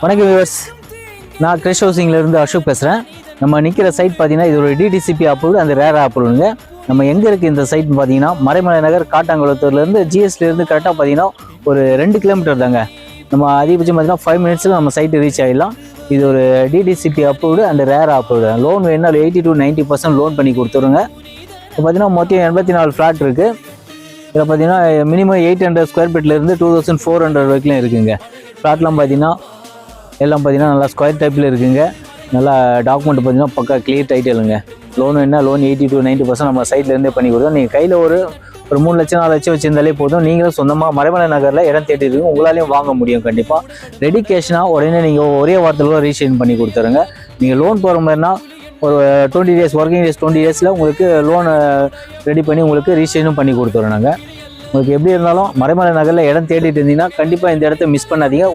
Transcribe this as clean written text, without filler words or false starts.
வணக்கம் வியூவர்ஸ், நான் கிரிஷ் ஹவுசிங்லேருந்து அசோக் பேசுகிறேன். நம்ம நிற்கிற சைட் பார்த்தீங்கன்னா இது ஒரு டிடிசிபி அப்ரூவ்டு அந்த ரேர் அப்ரூவ்டுங்க. நம்ம எங்கே இருக்குது இந்த சைட்னு பார்த்தீங்கன்னா மறைமலை நகர் காட்டாங்குளத்தூர்லேருந்து ஜிஎஸ்லேருந்து கரெக்டாக பார்த்தீங்கன்னா ஒரு 2 கிலோமீட்டர் தாங்க. நம்ம அதிகபட்சம் பார்த்தீங்கன்னா 5 மினிட்ஸில் நம்ம சைட்டு ரீச் ஆகிடலாம். இது ஒரு டிடிசிபி அப்ரூவ்டு அந்த ரேர் அப்ரூவ்டு. லோன் வேணுன்னா 80 to 90% லோன் பண்ணி கொடுத்துருங்க. இப்போ பார்த்தீங்கன்னா மொத்தம் 84 ஃப்ளாட் இருக்குது. இதில் பார்த்தீங்கன்னா மினிமம் 800 ஸ்கொயர் ஃபீட்லேருந்து 2400 வரைக்கும் இருக்குங்க. ஃப்ளாட்லாம் பார்த்தீங்கன்னா எல்லாம் பார்த்தீங்கன்னா நல்லா ஸ்கொயர் டைப்பில் இருக்குங்க. நல்லா டாக்குமெண்ட் பார்த்தீங்கன்னா பக்கா கிளியர் டைட்டிலுங்க. லோன் வேணுன்னா லோன் 80 to 90% நம்ம சைட்லேருந்தே பண்ணி கொடுத்தோம். நீங்கள் கையில் ஒரு 3 லட்சம் 4 லட்சம் வச்சுருந்தாலே போதும். நீங்களும் சொந்தமாக மறைமலை நகரில் இடம் தேடி இருக்கு, உங்களாலையும் வாங்க முடியும். கண்டிப்பாக ரெடி கேஷ்னால் உடனே நீங்கள் ஒரே வாரத்தில் கூட ரீசேஷன் பண்ணி கொடுத்துருங்க. நீங்கள் லோன் போகிற மாதிரினா ஒரு 20 டேஸ் ஒர்க்கிங் டேஸ் 20 டேஸில் உங்களுக்கு லோனை ரெடி பண்ணி உங்களுக்கு ரீசேஷனும் பண்ணி கொடுத்துறோம் நாங்கள். உங்களுக்கு எப்படி இருந்தாலும் மறைமலை நகரில் இடம் தேடிட்டு இருந்தீங்கன்னா கண்டிப்பாக இந்த இடத்த மிஸ் பண்ணாதீங்க.